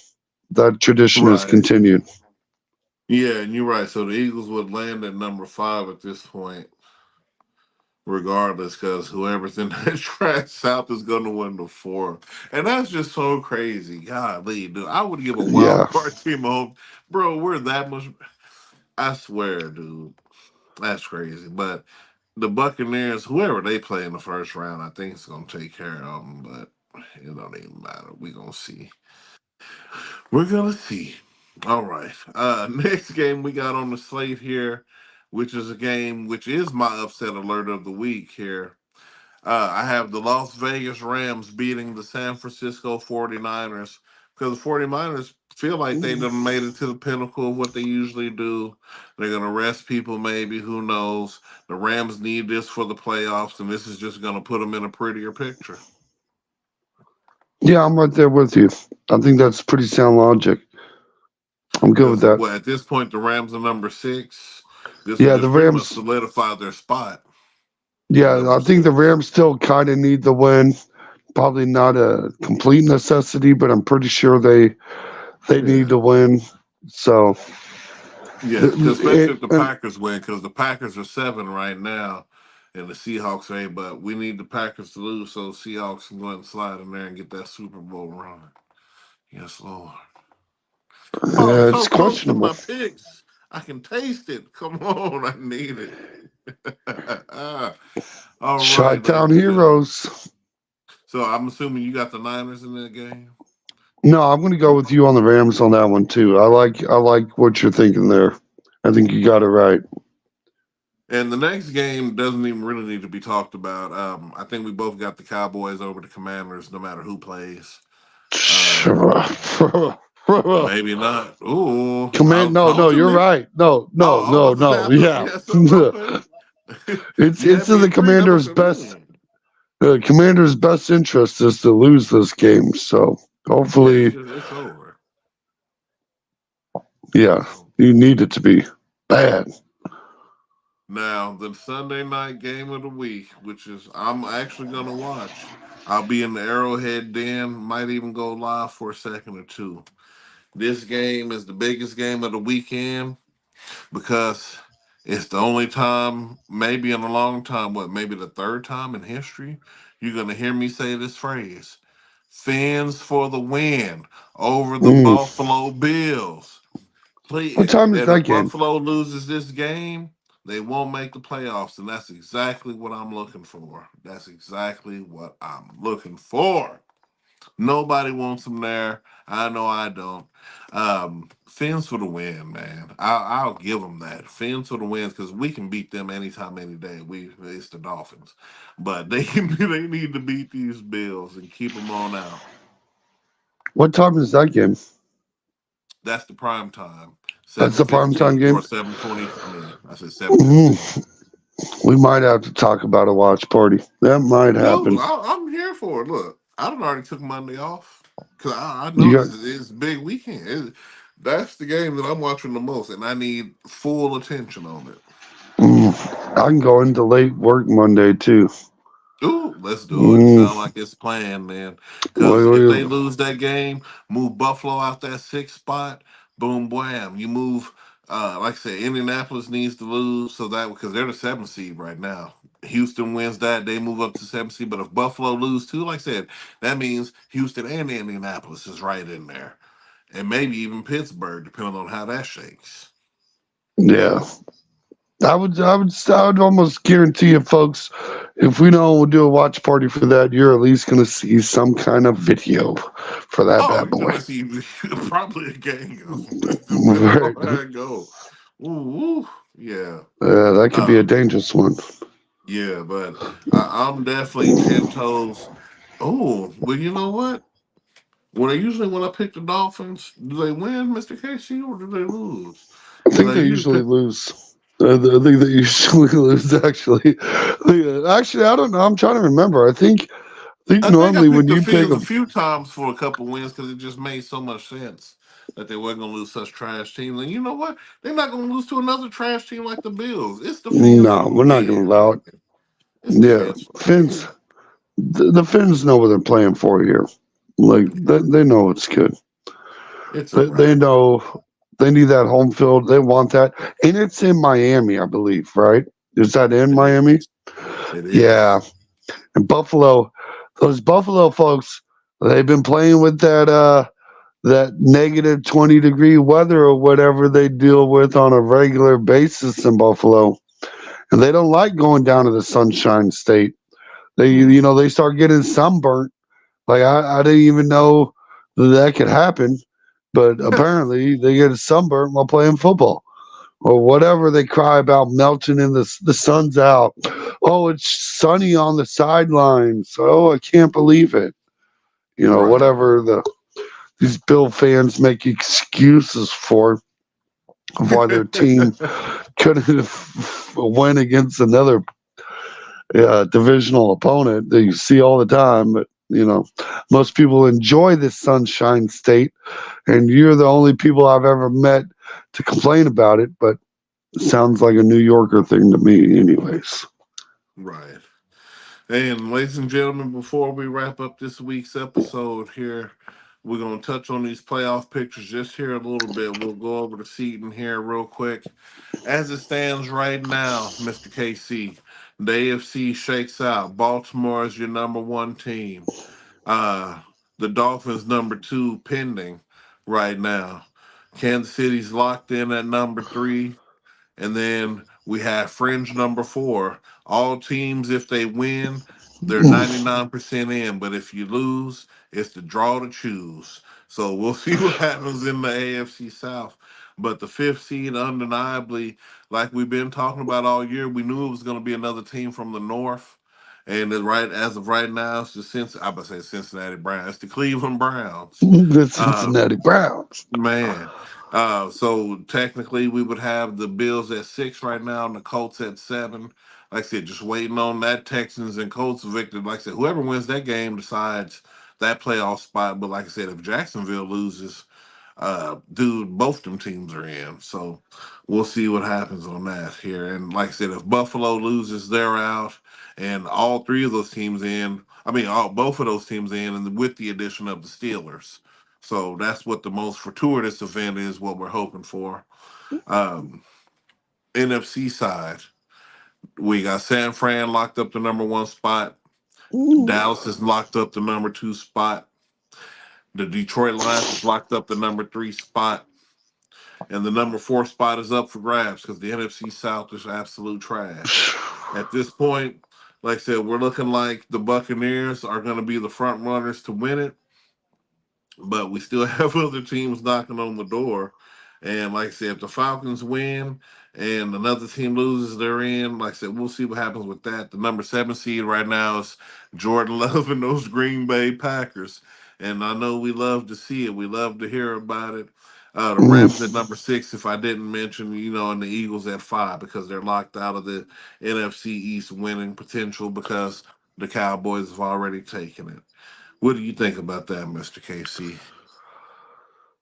that tradition has Right. continued. Yeah, and you're right. So the Eagles would land at number 5 at this point, regardless, because whoever's in that track south is going to win the 4. And that's just so crazy. Golly, dude. I would give a wild Yeah, card team a home. Bro, we're that much. I swear, dude. That's crazy. But the Buccaneers, whoever they play in the first round, I think it's going to take care of them. But it don't even matter. We're going to see. We're gonna see. All right. Next game we got on the slate here, which is a game which is my upset alert of the week here. I have the Las Vegas Rams beating the San Francisco 49ers because the 49ers feel like they done made it to the pinnacle of what they usually do. They're going to rest people, maybe. Who knows? The Rams need this for the playoffs, and this is just going to put them in a prettier picture. Yeah, I'm right there with you. I think that's pretty sound logic. I'm good with that. Well, at this point, the Rams are number 6. This Yeah, will the just pretty much Rams. solidify their spot. Yeah, I think the Rams still kind of need the win. Probably not a complete necessity, but I'm pretty sure they need to win. So Yeah, especially if the Packers win, because the Packers are 7 right now, and the Seahawks are 8. But we need the Packers to lose, so the Seahawks can go ahead and slide in there and get that Super Bowl run. Yes, Lord. Oh, I'm so it's close to questionable. my picks. I can taste it. Come on, I need it. All right, Chi-Town Heroes. So I'm assuming you got the Niners in that game. No, I'm going to go with you on the Rams on that one too. I like what you're thinking there. I think you got it right. And the next game doesn't even really need to be talked about. I think we both got the Cowboys over the Commanders, no matter who plays. Maybe not. Ooh, No, you're right. No. Yeah, it's in the Commander's best. The Commander's best interest is to lose this game. So hopefully, it's over. Yeah, you need it to be bad. Now, the Sunday night game of the week, which is I'm actually going to watch. I'll be in the Arrowhead Den, might even go live for a second or two. This game is the biggest game of the weekend because it's the only time, maybe in a long time, maybe the third time in history, you're going to hear me say this phrase: Fins for the win over the Buffalo Bills. Please, what time is that if game? Buffalo loses this game, they won't make the playoffs, and that's exactly what I'm looking for. That's exactly what I'm looking for. Nobody wants them there. I know I don't. Fins for the win, man. I'll give them that. Fins for the wins because we can beat them anytime, any day. It's the Dolphins, but they need to beat these Bills and keep them on out. What time is that game? That's the prime time. That's the prime time game. Or 7:20. I mean, I said 7:15. We might have to talk about a watch party. That might happen. I'm here for it. Look, I already took Monday off because I know it's a big weekend. That's the game that I'm watching the most, and I need full attention on it. I can go into late work Monday too. Ooh, let's do it. Sound like it's planned, man. Because if they lose that game, move Buffalo out that 6th spot, boom, wham. You move, like I said, Indianapolis needs to lose so that because they're the 7th seed right now. Houston wins that, they move up to 7th seed. But if Buffalo lose too, like I said, that means Houston and Indianapolis is right in there, and maybe even Pittsburgh, depending on how that shakes. Yeah. I would almost guarantee you, folks, if we don't do a watch party for that, you're at least going to see some kind of video for that bad boy. You're going to see probably a game. Where I go. Ooh, yeah. That could be a dangerous one. Yeah, but I'm definitely 10 toes. Oh, well, you know what? When I pick the Dolphins, do they win, Mr. Casey, or do they lose? I think they usually lose. I think they usually lose. Actually, I don't know. I'm trying to remember. I think normally when you pick a few times for a couple wins because it just made so much sense that they weren't going to lose such trash teams. And you know what? They're not going to lose to another trash team like the Bills. It's the Fins. No, we're not going to allow it. Yeah, Fins. The Fins know what they're playing for here. Like they know it's good. They know they need that home field. They want that, and it's in Miami, I believe. Right? Is that in Miami? It is. Yeah. And Buffalo, those Buffalo folks, they've been playing with that negative 20-degree weather or whatever they deal with on a regular basis in Buffalo, and they don't like going down to the Sunshine State. They start getting sunburnt. Like I didn't even know that could happen, but apparently they get sunburnt while playing football. Or whatever they cry about melting in the sun's out. Oh, it's sunny on the sidelines. Oh, I can't believe it. Whatever these Bill fans make excuses for of why their team couldn't win against another divisional opponent that you see all the time. But most people enjoy this Sunshine State, and you're the only people I've ever met to complain about it. But it sounds like a New Yorker thing to me, anyways. Right. And ladies and gentlemen, before we wrap up this week's episode here, we're going to touch on these playoff pictures just here a little bit. We'll go over the seeding here real quick. As it stands right now, Mr. KC, the AFC shakes out. Baltimore is your number one team. The Dolphins number two pending right now. Kansas City's locked in at number three. And then we have fringe number four. All teams, if they win, they're 99% in. But if you lose, it's the draw to choose. So we'll see what happens in the AFC South. But the fifth seed, undeniably, like we've been talking about all year, we knew it was going to be another team from the North. And right as of right now, it's the I would say Cincinnati Browns. It's the Cleveland Browns. The Cincinnati Browns. Man. So technically we would have the Bills at 6 right now and the Colts at 7. Like I said, just waiting on that Texans and Colts victory. Like I said, whoever wins that game decides that playoff spot. But like I said, if Jacksonville loses, both them teams are in. So we'll see what happens on that here. And like I said, if Buffalo loses, they're out. And all three of those teams in, both of those teams in, and with the addition of the Steelers. So that's what the most fortuitous event is, what we're hoping for. NFC side, we got San Fran locked up the number 1 spot. Dallas is locked up the number 2 spot. The Detroit Lions is locked up the number 3 spot. And the number 4 spot is up for grabs because the NFC South is absolute trash. At this point, like I said, we're looking like the Buccaneers are going to be the front runners to win it. But we still have other teams knocking on the door. And like I said, if the Falcons win and another team loses, they're in. Like I said, we'll see what happens with that. The number 7 seed right now is Jordan Love and those Green Bay Packers. And I know we love to see it. We love to hear about it. The Rams at number 6, if I didn't mention, and the Eagles at 5 because they're locked out of the NFC East winning potential because the Cowboys have already taken it. What do you think about that, Mr. KC?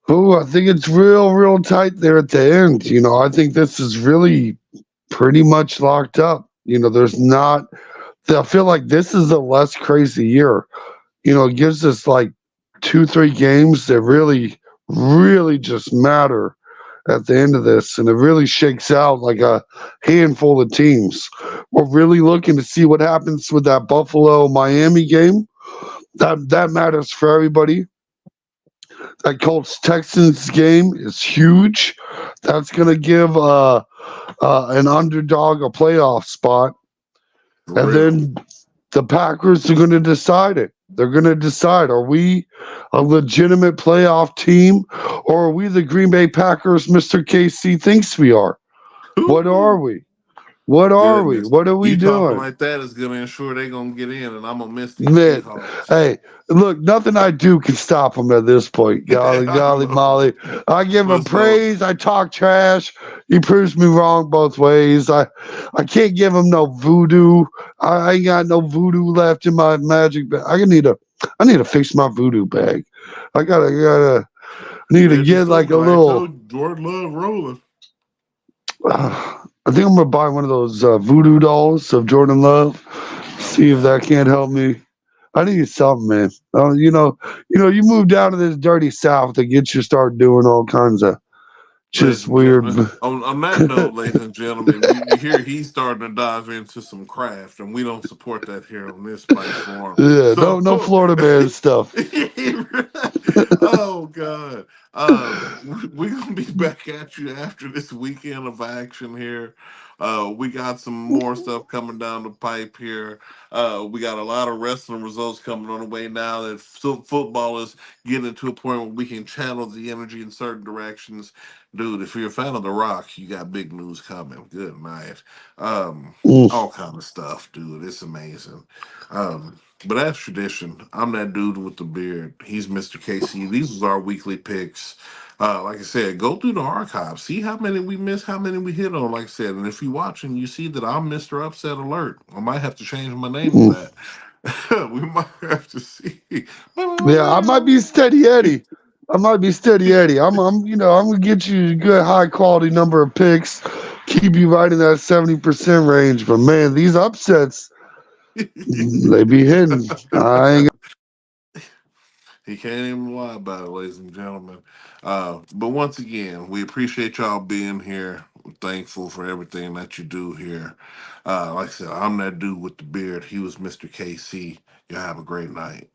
Oh, I think it's real tight there at the end. I think this is really pretty much locked up. There's not. I feel like this is a less crazy year. It gives us like 2-3 games that really just matter at the end of this, and it really shakes out like a handful of teams. We're really looking to see what happens with that Buffalo-Miami game. That matters for everybody. That Colts-Texans game is huge. That's going to give an underdog a playoff spot. And then the Packers are going to decide it. They're going to decide, are we a legitimate playoff team, or are we the Green Bay Packers Mr. KC thinks we are? What are we? What are we? What are we doing? Talking like that is going to ensure they're going to get in, and I'm going to miss these Man, Seahawks. hey, look, nothing I do can stop them at this point. Golly molly. I give him praise. I talk trash. He proves me wrong both ways. I can't give him no voodoo. I ain't got no voodoo left in my magic bag. I need to fix my voodoo bag. I need to get like a little. Jordan Love rolling. I think I'm gonna buy one of those voodoo dolls of Jordan Love. See if that can't help me. I need something, man. You move down to this dirty South that gets you start doing all kinds of just weird. On that note, ladies and gentlemen, you hear he's starting to dive into some craft, and we don't support that here on this platform. Yeah, no Florida man stuff. Oh God. We're gonna be back at you after this weekend of action here. We got some more stuff coming down the pipe here. We got a lot of wrestling results coming on the way now that football is getting to a point where we can channel the energy in certain directions. Dude, if you're a fan of The Rock, you got big news coming. Good night. Um, Mm. all kind of stuff, dude. It's amazing. But as tradition, I'm that dude with the beard. He's Mr. KC. These are our weekly picks. Like I said, go through the archives, see how many we missed, how many we hit on. Like I said, and if you're watching, you see that I'm Mr. Upset Alert. I might have to change my name to Mm. that. We might have to see. Yeah, I might be Steady Eddie. I might be Steady Eddie. I'm gonna get you a good high quality number of picks, keep you right in that 70% range. But man, these upsets, they be hitting. I ain't. He can't even lie about it, ladies and gentlemen. But once again, we appreciate y'all being here. I'm thankful for everything that you do here. Like I said, I'm that dude with the beard. He was Mr. KC. Y'all have a great night.